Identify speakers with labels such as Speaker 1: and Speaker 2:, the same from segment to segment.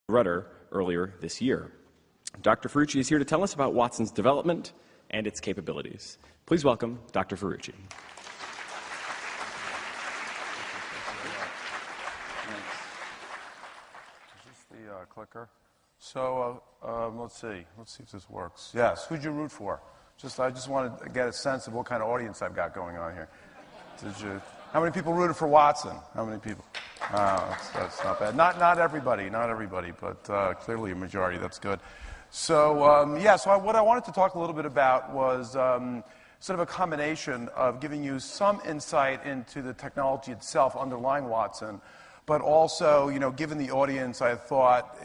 Speaker 1: rudder earlier this year. Dr. Ferrucci is here to tell us about Watson's development and its capabilities. Please welcome Dr. Ferrucci.
Speaker 2: Is this the clicker? So let's see if this works. Yes, who'd you root for? I just wanted to get a sense of what kind of audience I've got going on here. How many people rooted for Watson? How many people? That's not bad. Not everybody, but clearly a majority. That's good. So what I wanted to talk a little bit about was sort of a combination of giving you some insight into the technology itself underlying Watson, but also, given the audience, I thought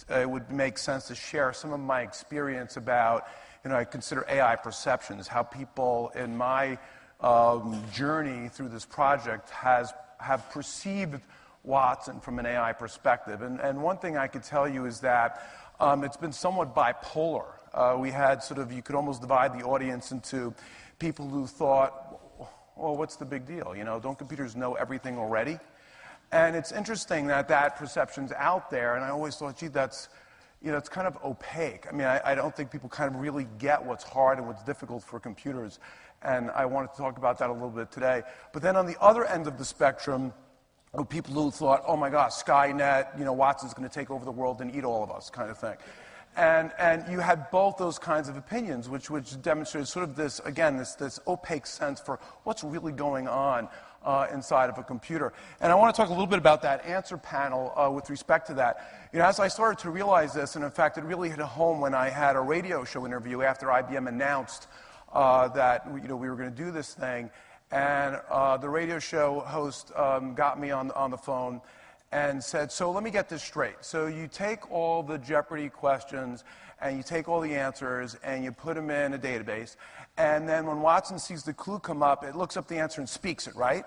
Speaker 2: it would make sense to share some of my experience about, I consider AI perceptions, how people in my journey through this project have perceived Watson from an AI perspective. And one thing I could tell you is that it's been somewhat bipolar. We had you could almost divide the audience into people who thought, well, what's the big deal? Don't computers know everything already? And it's interesting that perception's out there, and I always thought, gee, that's, it's kind of opaque. I mean, I don't think people kind of really get what's hard and what's difficult for computers, and I wanted to talk about that a little bit today. But then on the other end of the spectrum, people who thought, oh my gosh, Skynet, Watson's going to take over the world and eat all of us, kind of thing. And you had both those kinds of opinions, which demonstrated sort of this, again, this opaque sense for what's really going on inside of a computer. And I want to talk a little bit about that answer panel with respect to that. As I started to realize this, and in fact it really hit home when I had a radio show interview after IBM announced that we were going to do this thing, and the radio show host got me on the phone and said, so let me get this straight. So you take all the Jeopardy questions and you take all the answers and you put them in a database, and then when Watson sees the clue come up, it looks up the answer and speaks it, right?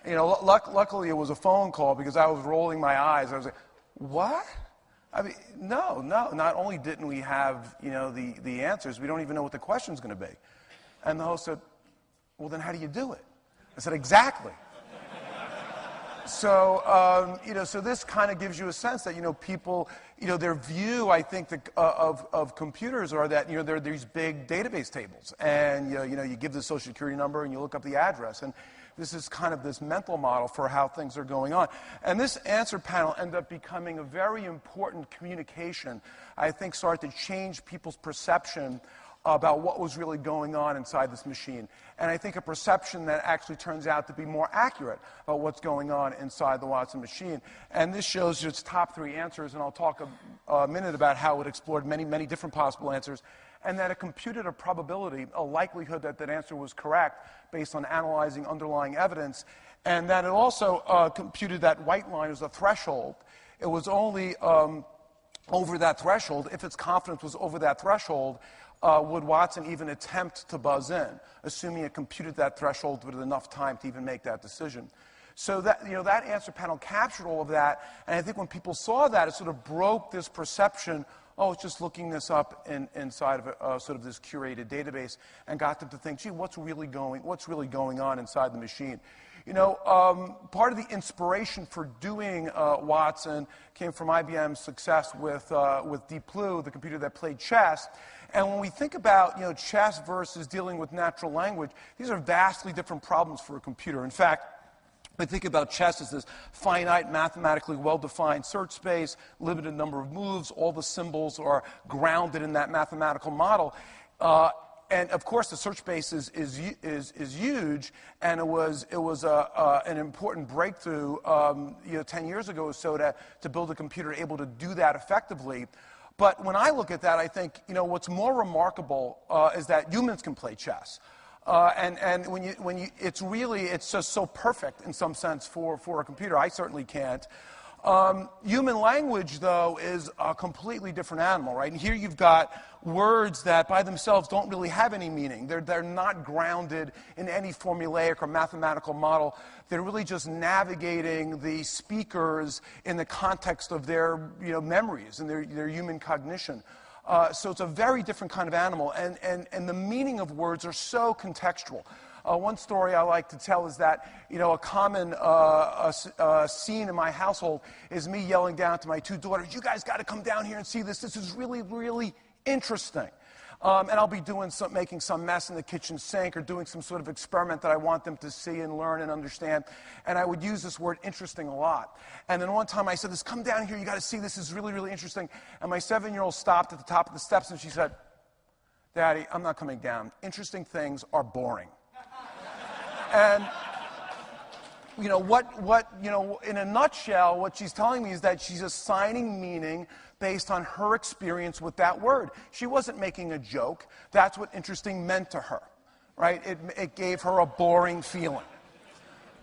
Speaker 2: Luckily it was a phone call because I was rolling my eyes. I was like, what? I mean, no. Not only didn't we have, the answers, we don't even know what the question's going to be. And the host said, well, then how do you do it? I said, exactly. So, so this kind of gives you a sense that, people, their view, I think, of computers are that, there are these big database tables. And, you give the social security number and you look up the address. And this is kind of this mental model for how things are going on. And this answer panel ended up becoming a very important communication, I think started to change people's perception about what was really going on inside this machine. And I think a perception that actually turns out to be more accurate about what's going on inside the Watson machine. And this shows you its top 3 answers, and I'll talk a minute about how it explored many, many different possible answers, and that it computed a probability, a likelihood that that answer was correct based on analyzing underlying evidence, and that it also computed that white line as a threshold. It was only over that threshold, if its confidence was over that threshold, would Watson even attempt to buzz in, assuming it computed that threshold with enough time to even make that decision. So that, that answer panel captured all of that, and I think when people saw that, it sort of broke this perception, oh, it's just looking this up inside of sort of this curated database, and got them to think, gee, what's really going on inside the machine? Part of the inspiration for doing Watson came from IBM's success with Deep Blue, the computer that played chess. And when we think about chess versus dealing with natural language, these are vastly different problems for a computer. In fact, I think about chess as this finite, mathematically well-defined search space, limited number of moves. All the symbols are grounded in that mathematical model. And of course, the search space is huge, and it was an important breakthrough 10 years ago or so to build a computer able to do that effectively. But when I look at that, I think what's more remarkable is that humans can play chess. And when you it's just so perfect in some sense for a computer. I certainly can't. Human language, though, is a completely different animal, right? And here you've got words that by themselves don't really have any meaning. They're not grounded in any formulaic or mathematical model. They're really just navigating the speakers in the context of their memories and their human cognition. So it's a very different kind of animal, and the meaning of words are so contextual. One story I like to tell is that, a common scene in my household is me yelling down to my two daughters, you guys got to come down here and see this. This is really, really interesting. And I'll be making some mess in the kitchen sink or doing some sort of experiment that I want them to see and learn and understand. And I would use this word interesting a lot. And then one time I said, come down here, you got to see this is really, really interesting. And my 7-year-old stopped at the top of the steps and she said, Daddy, I'm not coming down. Interesting things are boring. And in a nutshell, what she's telling me is that she's assigning meaning based on her experience with that word. She wasn't making a joke. That's what interesting meant to her, right? It gave her a boring feeling,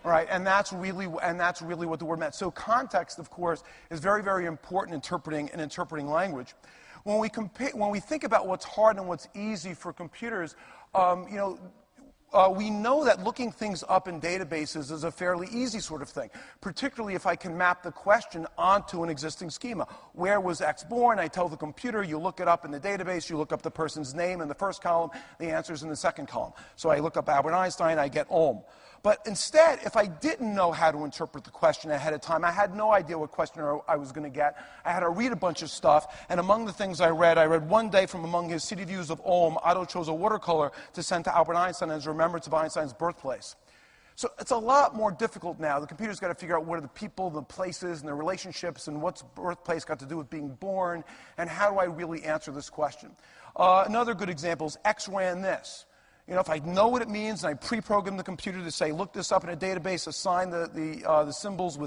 Speaker 2: right? And that's really what the word meant. So context, of course, is very, very important in interpreting language. When we think about what's hard and what's easy for computers, we know that looking things up in databases is a fairly easy sort of thing, particularly if I can map the question onto an existing schema. Where was X born? I tell the computer, you look it up in the database, you look up the person's name in the first column, the answer's in the second column. So I look up Albert Einstein, I get Ohm. But instead, if I didn't know how to interpret the question ahead of time, I had no idea what question I was going to get. I had to read a bunch of stuff, and among the things I read one day from among his city views of Ohm, Otto chose a watercolor to send to Albert Einstein as a remembrance of Einstein's birthplace. So it's a lot more difficult now. The computer's got to figure out what are the people, the places, and the relationships, and what's birthplace got to do with being born, and how do I really answer this question? Another good example is X ran this. If I know what it means and I pre-program the computer to say, look this up in a database, assign the symbols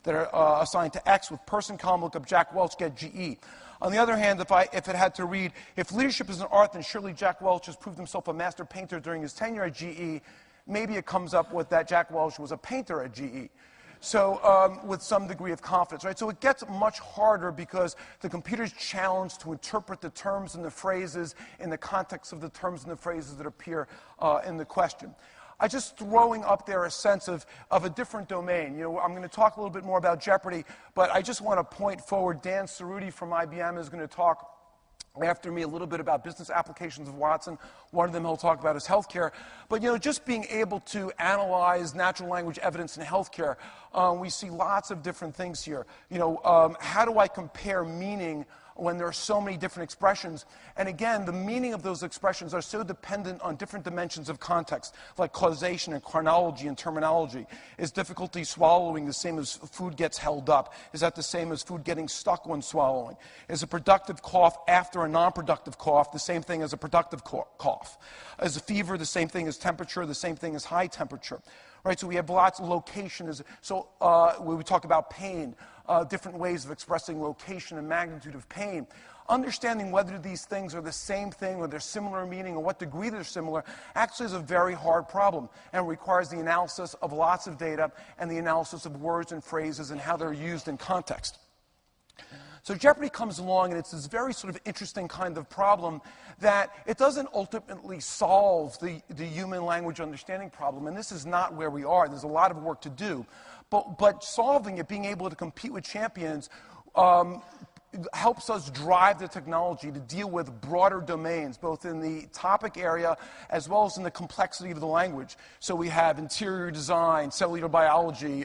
Speaker 2: that are assigned to X with person column, look up Jack Welch, get GE. On the other hand, if it had to read, if leadership is an art, then surely Jack Welch has proved himself a master painter during his tenure at GE, maybe it comes up with that Jack Welch was a painter at GE. So with some degree of confidence, right? So it gets much harder because the computer's challenged to interpret the terms and the phrases in the context of the terms and the phrases that appear in the question. I'm just throwing up there a sense of a different domain. I'm going to talk a little bit more about Jeopardy, but I just want to point forward. Dan Cerruti from IBM is going to talk after me a little bit about business applications of Watson. One of them he'll talk about is healthcare. But just being able to analyze natural language evidence in healthcare, we see lots of different things here. How do I compare meaning when there are so many different expressions? And again, the meaning of those expressions are so dependent on different dimensions of context, like causation and chronology and terminology. Is difficulty swallowing the same as food gets held up? Is that the same as food getting stuck when swallowing? Is a productive cough after a non-productive cough the same thing as a productive cough? Is a fever the same thing as temperature, the same thing as high temperature? Right, so we have lots of location. We talk about pain, different ways of expressing location and magnitude of pain. Understanding whether these things are the same thing or they're similar in meaning or what degree they're similar actually is a very hard problem and requires the analysis of lots of data and the analysis of words and phrases and how they're used in context. So Jeopardy comes along, and it's this very sort of interesting kind of problem that it doesn't ultimately solve the human language understanding problem, and this is not where we are. There's a lot of work to do. But solving it, being able to compete with champions, helps us drive the technology to deal with broader domains, both in the topic area as well as in the complexity of the language. So we have interior design, cellular biology,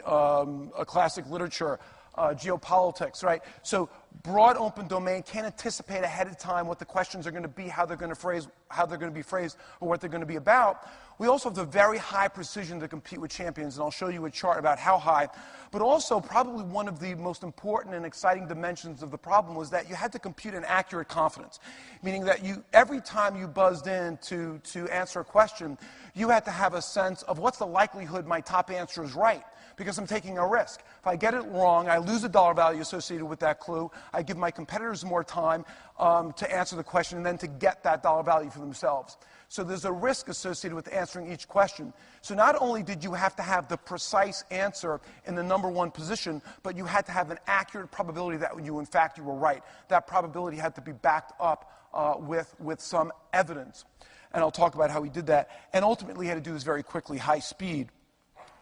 Speaker 2: classic literature, geopolitics, right? So broad open domain, can't anticipate ahead of time what the questions are going to be, how they're going to be phrased, or what they're going to be about. We also have the very high precision to compete with champions, and I'll show you a chart about how high. But also, probably one of the most important and exciting dimensions of the problem was that you had to compute an accurate confidence, meaning that every time you buzzed in to answer a question, you had to have a sense of what's the likelihood my top answer is right, because I'm taking a risk. If I get it wrong, I lose a dollar value associated with that clue. I give my competitors more time to answer the question and then to get that dollar value for themselves. So there's a risk associated with answering each question. So not only did you have to have the precise answer in the number one position, but you had to have an accurate probability that you were right. That probability had to be backed up with some evidence. And I'll talk about how we did that. And ultimately, he had to do this very quickly, high speed.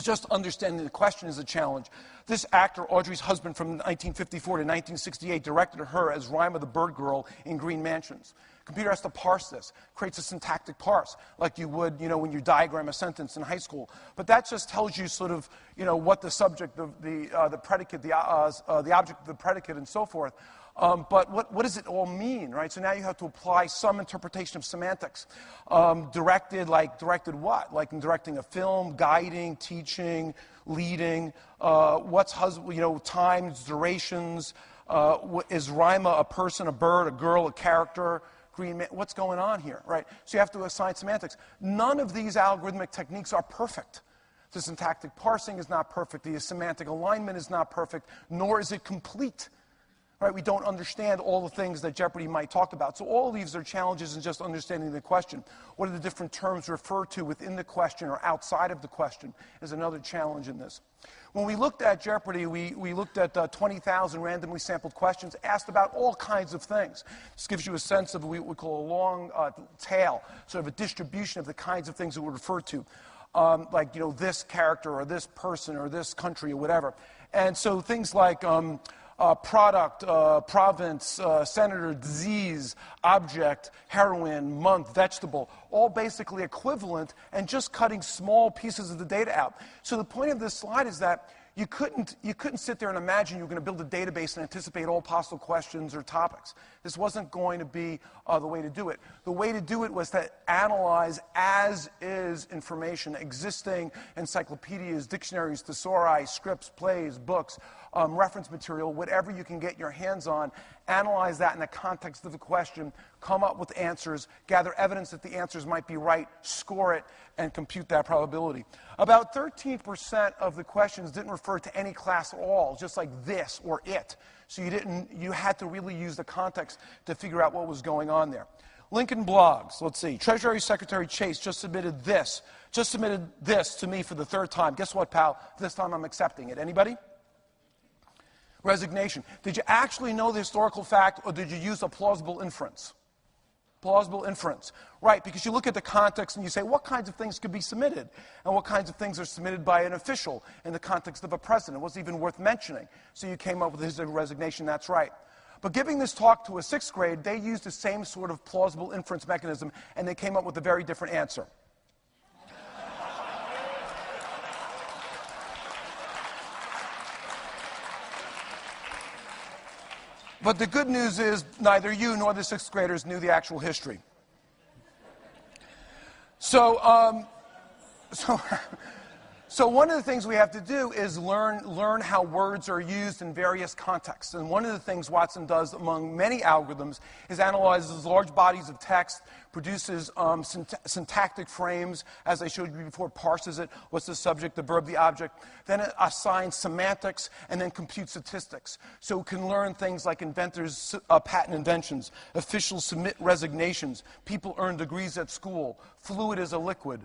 Speaker 2: Just understanding the question is a challenge. This actor, Audrey's husband from 1954 to 1968, directed her as Rima the bird girl in Green Mansions. Computer has to parse this, creates a syntactic parse, like you would, when you diagram a sentence in high school. But that just tells you sort of, what the subject, the predicate, the object, the predicate, and so forth. But what does it all mean, right? So now you have to apply some interpretation of semantics. Directed what? Like in directing a film, guiding, teaching, leading. What's times, durations. Is Rima a person, a bird, a girl, a character? What's going on here, right? So you have to assign semantics. None of these algorithmic techniques are perfect. The syntactic parsing is not perfect. The semantic alignment is not perfect, nor is it complete. Right? We don't understand all the things that Jeopardy might talk about. So all of these are challenges in just understanding the question. What are the different terms referred to within the question or outside of the question is another challenge in this. When we looked at Jeopardy, we looked at 20,000 randomly sampled questions, asked about all kinds of things. This gives you a sense of what we call a long tail, sort of a distribution of the kinds of things that we're referred to. Like, this character or this person or this country or whatever. And so things like product, province, senator, disease, object, heroine, month, vegetable, all basically equivalent and just cutting small pieces of the data out. So the point of this slide is that you couldn't sit there and imagine you were going to build a database and anticipate all possible questions or topics. This wasn't going to be the way to do it. The way to do it was to analyze as-is information, existing encyclopedias, dictionaries, thesauri, scripts, plays, books, reference material, whatever you can get your hands on, analyze that in the context of the question, come up with answers, gather evidence that the answers might be right, score it, and compute that probability. About 13% of the questions didn't refer to any class at all, just like this or it. So you had to really use the context to figure out what was going on there. Lincoln blogs, let's see. Treasury Secretary Chase just submitted this to me for the third time. Guess what, pal? This time I'm accepting it. Anybody? Resignation. Did you actually know the historical fact, or did you use a plausible inference? Plausible inference. Right, because you look at the context and you say, what kinds of things could be submitted? And what kinds of things are submitted by an official in the context of a president? What's even worth mentioning? So you came up with his resignation, that's right. But giving this talk to a sixth grade, they used the same sort of plausible inference mechanism, and they came up with a very different answer. But the good news is neither you nor the sixth graders knew the actual history. So one of the things we have to do is learn how words are used in various contexts. And one of the things Watson does among many algorithms is analyzes large bodies of text, produces syntactic frames, as I showed you before, parses it, what's the subject, the verb, the object, then it assigns semantics, and then computes statistics. So it can learn things like inventors patent inventions, officials submit resignations, people earn degrees at school, fluid is a liquid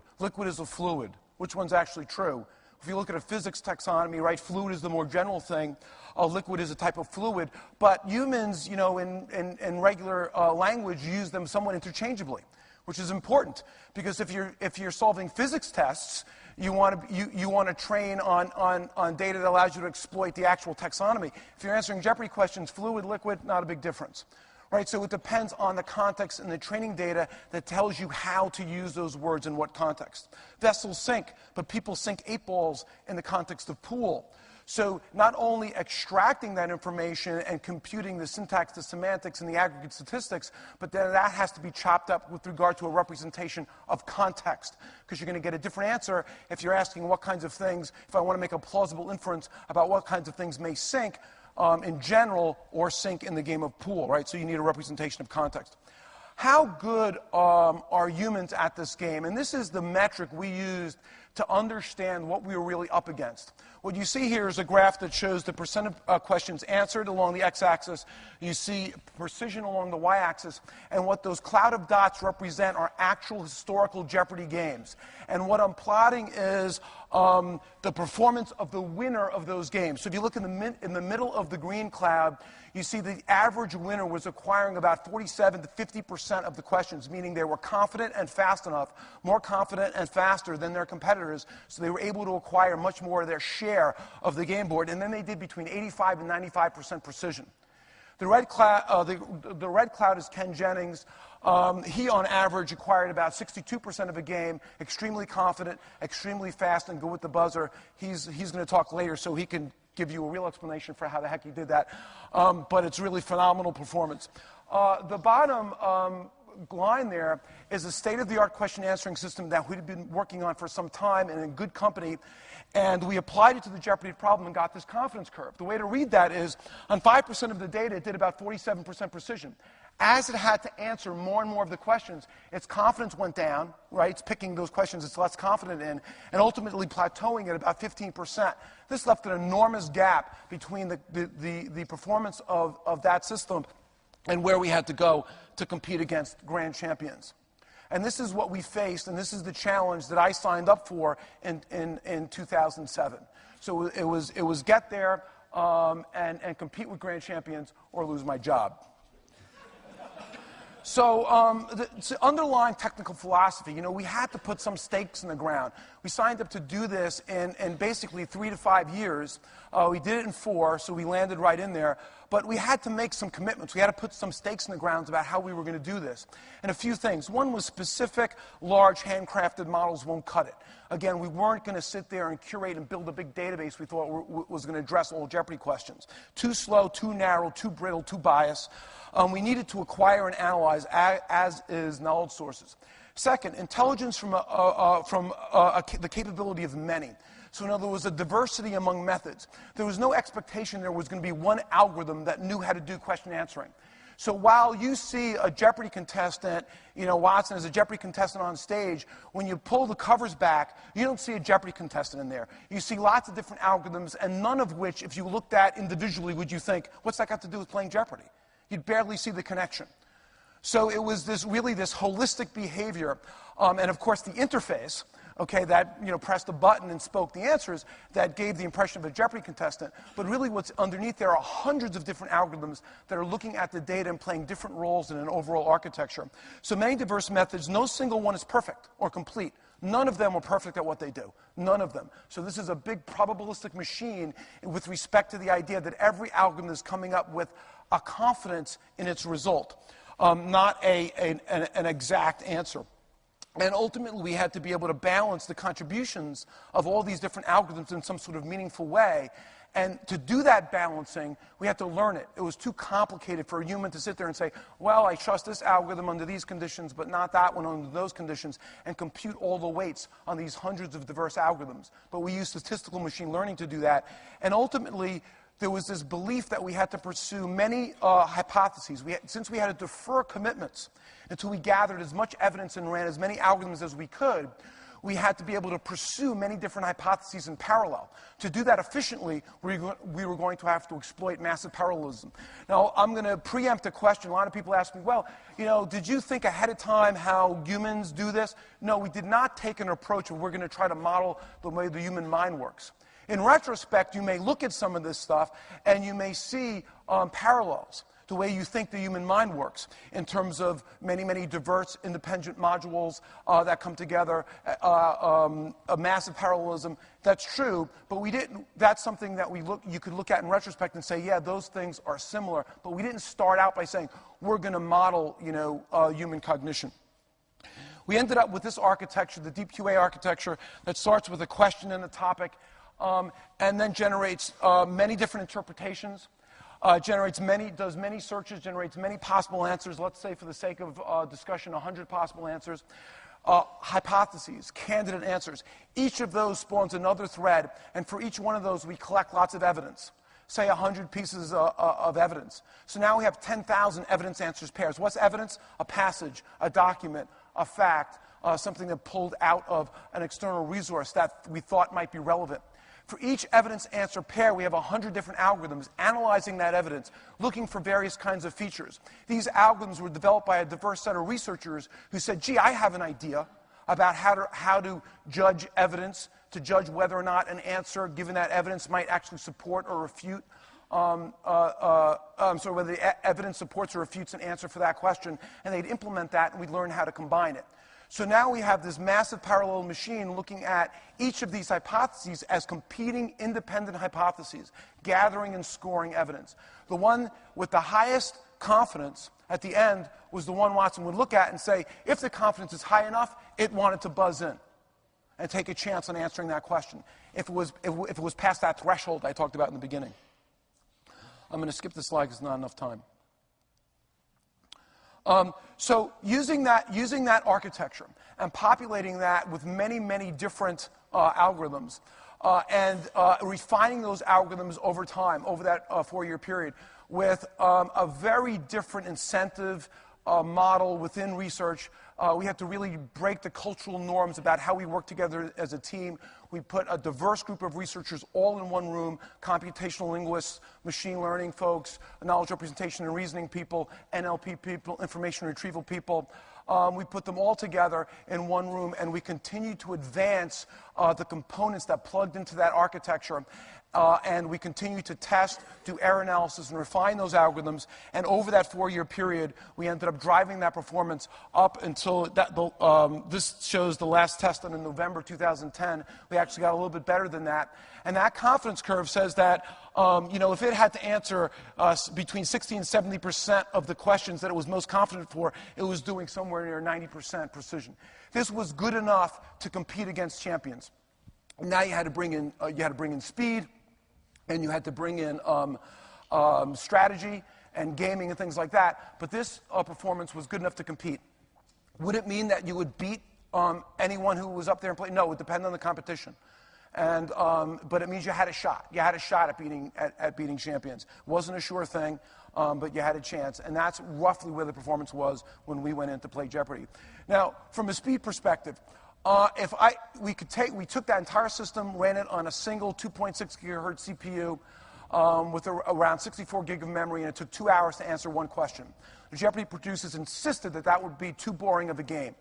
Speaker 2: is a fluid. Which one's actually true? If you look at a physics taxonomy, right, fluid is the more general thing. A liquid is a type of fluid. But humans, in regular language, use them somewhat interchangeably, which is important. Because if you're solving physics tests, you want to train on data that allows you to exploit the actual taxonomy. If you're answering Jeopardy questions, fluid, liquid, not a big difference. Right, so it depends on the context and the training data that tells you how to use those words in what context. Vessels sink, but people sink 8 balls in the context of pool. So not only extracting that information and computing the syntax, the semantics, and the aggregate statistics, but then that has to be chopped up with regard to a representation of context. Because you're going to get a different answer if you're asking what kinds of things, if I want to make a plausible inference about what kinds of things may sink, in general, or sink in the game of pool, right? So you need a representation of context. How good are humans at this game? And this is the metric we used to understand what we were really up against. What you see here is a graph that shows the percent of questions answered along the x-axis. You see precision along the y-axis. And what those cloud of dots represent are actual historical Jeopardy games. And what I'm plotting is the performance of the winner of those games. So if you look in the middle of the green cloud, you see the average winner was acquiring about 47 to 50% of the questions, meaning they were confident and fast enough, more confident and faster than their competitors, so they were able to acquire much more of their share square of the game board, and then they did between 85 and 95% precision. The red cloud is Ken Jennings. He, on average, acquired about 62% of a game, extremely confident, extremely fast, and good with the buzzer. He's going to talk later, so he can give you a real explanation for how the heck he did that. But it's really phenomenal performance. The bottom line there is a state-of-the-art question answering system that we'd been working on for some time and in good company, and we applied it to the Jeopardy problem and got this confidence curve. The way to read that is, on 5% of the data, it did about 47% precision. As it had to answer more and more of the questions, its confidence went down, right? It's picking those questions it's less confident in, and ultimately plateauing at about 15%. This left an enormous gap between the performance of that system and where we had to go to compete against grand champions. And this is what we faced, and this is the challenge that I signed up for in 2007. So it was get there and compete with grand champions or lose my job. So the underlying technical philosophy, we had to put some stakes in the ground. We signed up to do this in basically 3 to 5 years. We did it in 4, so we landed right in there. But we had to make some commitments. We had to put some stakes in the ground about how we were going to do this. And a few things. One was specific, large, handcrafted models won't cut it. Again, we weren't going to sit there and curate and build a big database we thought was going to address all Jeopardy questions. Too slow, too narrow, too brittle, too biased. We needed to acquire and analyze as is knowledge sources. Second, intelligence from the capability of many. So in other words, a diversity among methods. There was no expectation there was going to be one algorithm that knew how to do question answering. So while you see a Jeopardy contestant, Watson is a Jeopardy contestant on stage, when you pull the covers back, you don't see a Jeopardy contestant in there. You see lots of different algorithms, and none of which, if you looked at individually, would you think, what's that got to do with playing Jeopardy? You'd barely see the connection. So it was this holistic behavior, and of course the interface, that pressed a button and spoke the answers, that gave the impression of a Jeopardy contestant. But really what's underneath there are hundreds of different algorithms that are looking at the data and playing different roles in an overall architecture. So many diverse methods, no single one is perfect or complete. None of them are perfect at what they do. None of them. So this is a big probabilistic machine with respect to the idea that every algorithm is coming up with a confidence in its result, not an exact answer. And ultimately, we had to be able to balance the contributions of all these different algorithms in some sort of meaningful way. And to do that balancing, we had to learn it. It was too complicated for a human to sit there and say, well, I trust this algorithm under these conditions, but not that one under those conditions, and compute all the weights on these hundreds of diverse algorithms. But we used statistical machine learning to do that. And ultimately, there was this belief that we had to pursue many hypotheses. Since we had to defer commitments until we gathered as much evidence and ran as many algorithms as we could, we had to be able to pursue many different hypotheses in parallel. To do that efficiently, we were going to have to exploit massive parallelism. Now, I'm going to preempt a question. A lot of people ask me, well, did you think ahead of time how humans do this? No, we did not take an approach of we're going to try to model the way the human mind works. In retrospect, you may look at some of this stuff and you may see parallels, the way you think the human mind works, in terms of many, many diverse, independent modules that come together, a massive parallelism. That's true, but we didn't. That's something that you could look at in retrospect and say, yeah, those things are similar. But we didn't start out by saying we're going to model, human cognition. We ended up with this architecture, the deep QA architecture, that starts with a question and a topic, and then generates many different interpretations. Does many searches, generates many possible answers. Let's say, for the sake of discussion, 100 possible answers. Hypotheses, candidate answers. Each of those spawns another thread, and for each one of those, we collect lots of evidence. Say 100 pieces of evidence. So now we have 10,000 evidence answers pairs. What's evidence? A passage, a document, a fact, something that pulled out of an external resource that we thought might be relevant. For each evidence answer pair, we have 100 different algorithms analyzing that evidence, looking for various kinds of features. These algorithms were developed by a diverse set of researchers who said, gee, I have an idea about how to judge evidence, to judge whether or not an answer given that evidence might actually support or refute. Whether the evidence supports or refutes an answer for that question, and they'd implement that, and we'd learn how to combine it. So now we have this massive parallel machine looking at each of these hypotheses as competing independent hypotheses, gathering and scoring evidence. The one with the highest confidence at the end was the one Watson would look at and say, if the confidence is high enough, it wanted to buzz in and take a chance on answering that question. If it was past that threshold I talked about in the beginning. I'm going to skip this slide because there's not enough time. So using that architecture and populating that with many, many different algorithms and refining those algorithms over time, over that 4-year period, with a very different incentive model within research. We had to really break the cultural norms about how we work together as a team. We put a diverse group of researchers all in one room, computational linguists, machine learning folks, knowledge representation and reasoning people, NLP people, information retrieval people. We put them all together in one room, and we continued to advance the components that plugged into that architecture. And we continue to test, do error analysis, and refine those algorithms. And over that 4-year period, we ended up driving that performance up until this shows the last test done in November 2010. We actually got a little bit better than that. And that confidence curve says that if it had to answer between 60 and 70% of the questions that it was most confident for, it was doing somewhere near 90% precision. This was good enough to compete against champions. Now you had to bring in speed. And you had to bring in strategy and gaming and things like that. But this performance was good enough to compete. Would it mean that you would beat anyone who was up there and played? No, it would depend on the competition. And, but it means you had a shot. You had a shot at beating champions. It wasn't a sure thing, but you had a chance. And that's roughly where the performance was when we went in to play Jeopardy. Now, from a speed perspective, we took that entire system, ran it on a single 2.6 gigahertz CPU with around 64 gig of memory, and it took 2 hours to answer one question. The Jeopardy producers insisted that would be too boring of a game.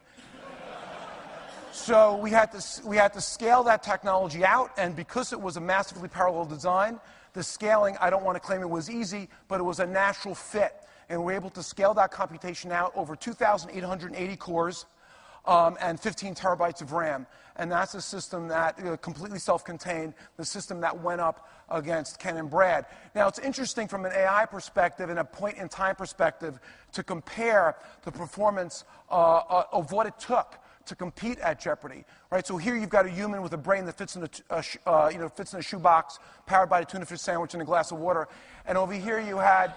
Speaker 2: So we had to scale that technology out, and because it was a massively parallel design, the scaling, I don't want to claim it was easy, but it was a natural fit. And we were able to scale that computation out over 2,880 cores, and 15 terabytes of RAM. And that's a system that completely self-contained, the system that went up against Ken and Brad. Now, it's interesting from an AI perspective and a point-in-time perspective to compare the performance of what it took to compete at Jeopardy. Right? So here you've got a human with a brain that fits in a shoebox, powered by a tuna fish sandwich and a glass of water. And over here you had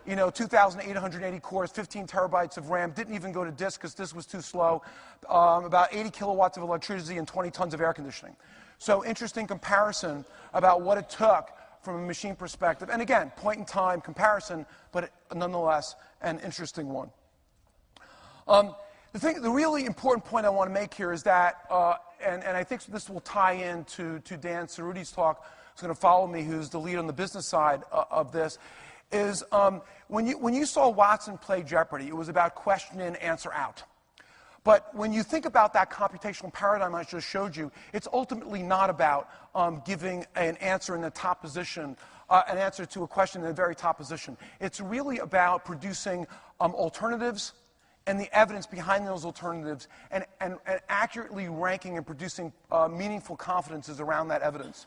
Speaker 2: 2,880 cores, 15 terabytes of RAM, didn't even go to disk because disk was too slow, about 80 kilowatts of electricity and 20 tons of air conditioning. So interesting comparison about what it took from a machine perspective. And again, point-in-time comparison, but nonetheless an interesting one. The really important point I want to make here is that, and I think this will tie in to Dan Cerruti's talk, who's going to follow me, who's the lead on the business side of this, is when you saw Watson play Jeopardy, it was about question in, answer out. But when you think about that computational paradigm I just showed you, it's ultimately not about giving an answer in the top position, an answer to a question in the very top position. It's really about producing alternatives and the evidence behind those alternatives and accurately ranking and producing meaningful confidences around that evidence.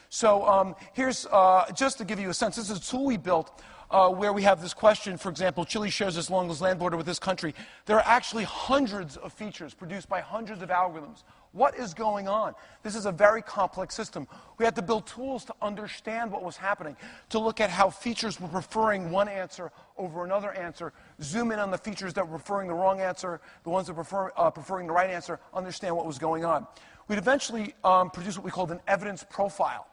Speaker 2: So here's, just to give you a sense, this is a tool we built where we have this question, for example, Chile shares its longest land border with this country. There are actually hundreds of features produced by hundreds of algorithms. What is going on? This is a very complex system. We had to build tools to understand what was happening, to look at how features were preferring one answer over another answer, zoom in on the features that were preferring the wrong answer, the ones that were preferring the right answer, understand what was going on. We'd eventually produce what we called an evidence profile.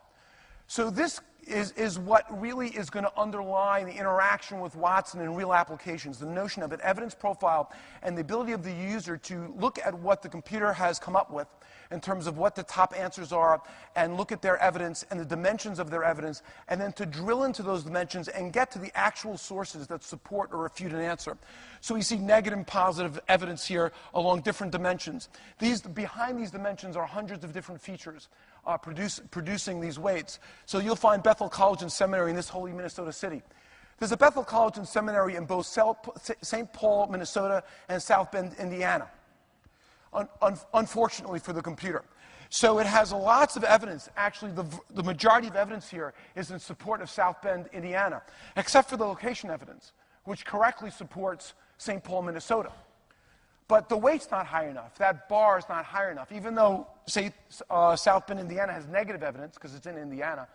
Speaker 2: So this is what really is going to underlie the interaction with Watson in real applications, the notion of an evidence profile and the ability of the user to look at what the computer has come up with in terms of what the top answers are and look at their evidence and the dimensions of their evidence, and then to drill into those dimensions and get to the actual sources that support or refute an answer. So we see negative and positive evidence here along different dimensions. Behind these dimensions are hundreds of different features producing these weights. So you'll find Bethel College and Seminary in this holy Minnesota city. There's a Bethel College and Seminary in both St. Paul, Minnesota, and South Bend, Indiana. unfortunately for the computer. So it has lots of evidence. Actually, the majority of evidence here is in support of South Bend, Indiana, except for the location evidence, which correctly supports St. Paul, Minnesota. But the weight's not high enough. That bar is not high enough. Even though, say, South Bend, Indiana has negative evidence, because it's in Indiana,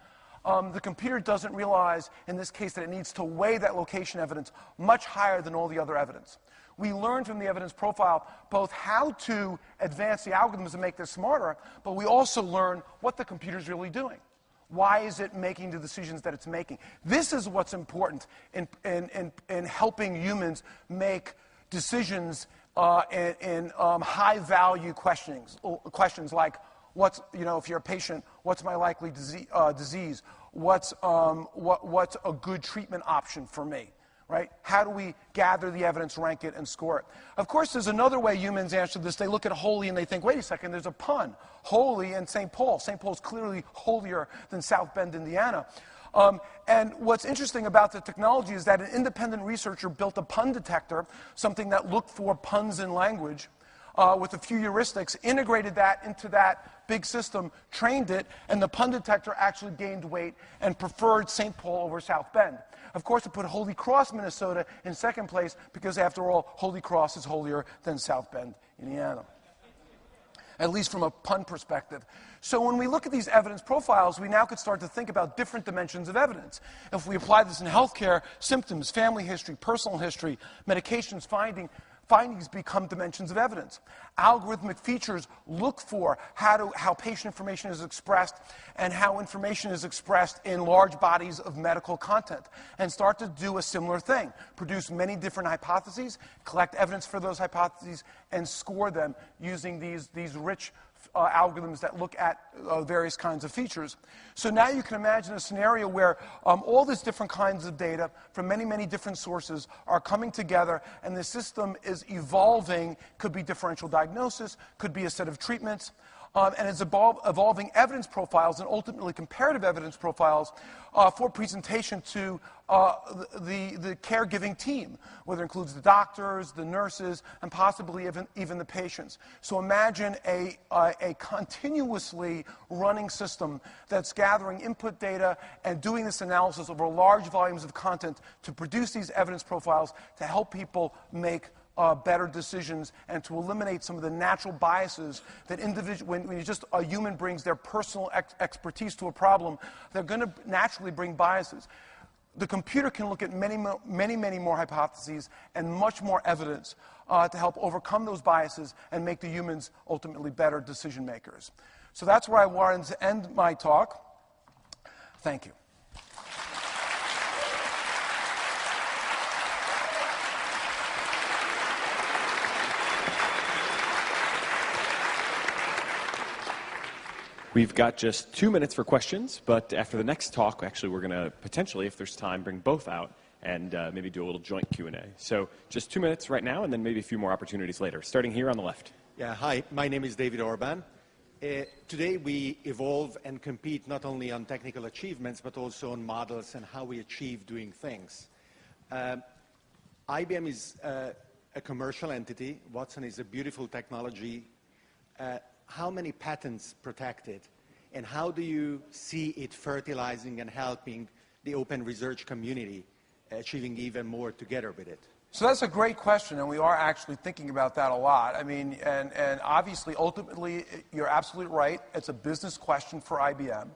Speaker 2: the computer doesn't realize, in this case, that it needs to weigh that location evidence much higher than all the other evidence. We learned from the evidence profile both how to advance the algorithms and make this smarter, but we also learn what the computer's really doing. Why is it making the decisions that it's making? This is what's important in helping humans make decisions in high-value questions like, if you're a patient, what's my likely disease? What's a good treatment option for me? Right? How do we gather the evidence, rank it, and score it? Of course, there's another way humans answer this. They look at holy and they think, wait a second, there's a pun. Holy and St. Paul. St. Paul's clearly holier than South Bend, Indiana. And what's interesting about the technology is that an independent researcher built a pun detector, something that looked for puns in language, with a few heuristics, integrated that into that big system, trained it, and the pun detector actually gained weight and preferred St. Paul over South Bend. Of course, it put Holy Cross, Minnesota in second place because, after all, Holy Cross is holier than South Bend, Indiana, at least from a pun perspective. So when we look at these evidence profiles, we now could start to think about different dimensions of evidence. If we apply this in healthcare, symptoms, family history, personal history, medications, findings become dimensions of evidence. Algorithmic features look for how patient information is expressed and how information is expressed in large bodies of medical content, and start to do a similar thing. Produce many different hypotheses, collect evidence for those hypotheses, and score them using these rich algorithms that look at various kinds of features. So now you can imagine a scenario where all these different kinds of data from many, many different sources are coming together, and the system is evolving. Could be differential diagnosis, could be a set of treatments, and it's evolving evidence profiles and ultimately comparative evidence profiles for presentation to the caregiving team, whether it includes the doctors, the nurses, and possibly even the patients. So imagine a continuously running system that's gathering input data and doing this analysis over large volumes of content to produce these evidence profiles to help people make better decisions and to eliminate some of the natural biases that when a human brings their personal expertise to a problem, they're going to naturally bring biases. The computer can look at many, many more hypotheses and much more evidence to help overcome those biases and make the humans ultimately better decision makers. So that's where I wanted to end my talk. Thank you.
Speaker 1: We've got just 2 minutes for questions, but after the next talk, actually, we're going to potentially, if there's time, bring both out and maybe do a little joint Q&A. So just 2 minutes right now, and then maybe a few more opportunities later. Starting here on the left.
Speaker 3: Yeah, hi. My name is David Orban. Today we evolve and compete not only on technical achievements, but also on models and how we achieve doing things. IBM is a commercial entity. Watson is a beautiful technology. How many patents protected, and how do you see it fertilizing and helping the open research community achieving even more together with it?
Speaker 2: So that's a great question, and we are actually thinking about that a lot. I mean, and obviously, ultimately, you're absolutely right. It's a business question for IBM.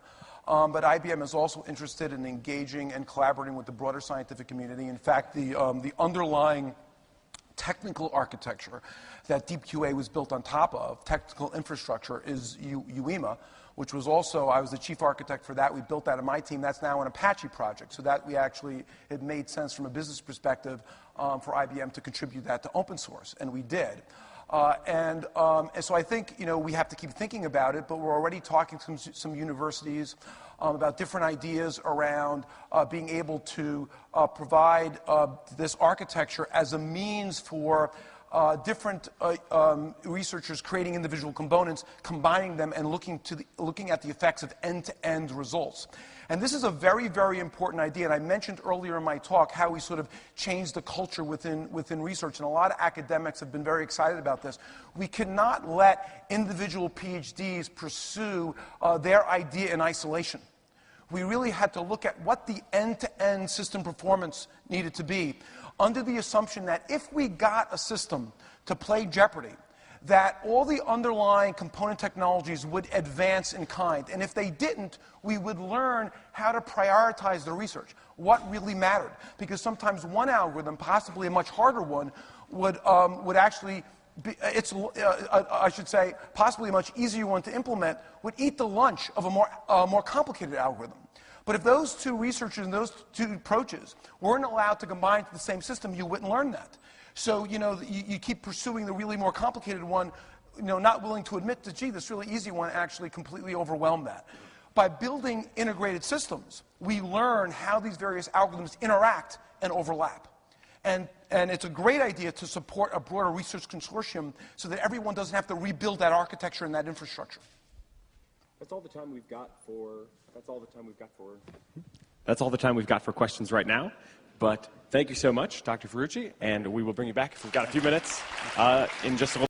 Speaker 2: But IBM is also interested in engaging and collaborating with the broader scientific community. In fact, the underlying technical architecture that DeepQA was built on top of, technical infrastructure, is UEMA, which was also, I was the chief architect for that. We built that in my team. That's now an Apache project. So that it made sense from a business perspective for IBM to contribute that to open source, and we did. And so I think, we have to keep thinking about it, but we're already talking to some universities about different ideas around being able to provide this architecture as a means for different researchers creating individual components, combining them, and looking at the effects of end-to-end results. And this is a very, very important idea. And I mentioned earlier in my talk how we sort of changed the culture within research. And a lot of academics have been very excited about this. We cannot let individual PhDs pursue their idea in isolation. We really had to look at what the end-to-end system performance needed to be, under the assumption that if we got a system to play Jeopardy, that all the underlying component technologies would advance in kind. And if they didn't, we would learn how to prioritize the research, what really mattered. Because sometimes one algorithm, possibly a much harder one, would actually be, I should say, possibly a much easier one to implement, would eat the lunch of a more complicated algorithm. But if those two researchers and those two approaches weren't allowed to combine to the same system, you wouldn't learn that. So, you keep pursuing the really more complicated one, not willing to admit that, gee, this really easy one actually completely overwhelmed that. By building integrated systems, we learn how these various algorithms interact and overlap. And it's a great idea to support a broader research consortium so that everyone doesn't have to rebuild that architecture and that infrastructure.
Speaker 1: That's all the time we've got for. That's all the time we've got for questions right now. But thank you so much, Dr. Ferrucci, and we will bring you back if we've got a few minutes in just a little.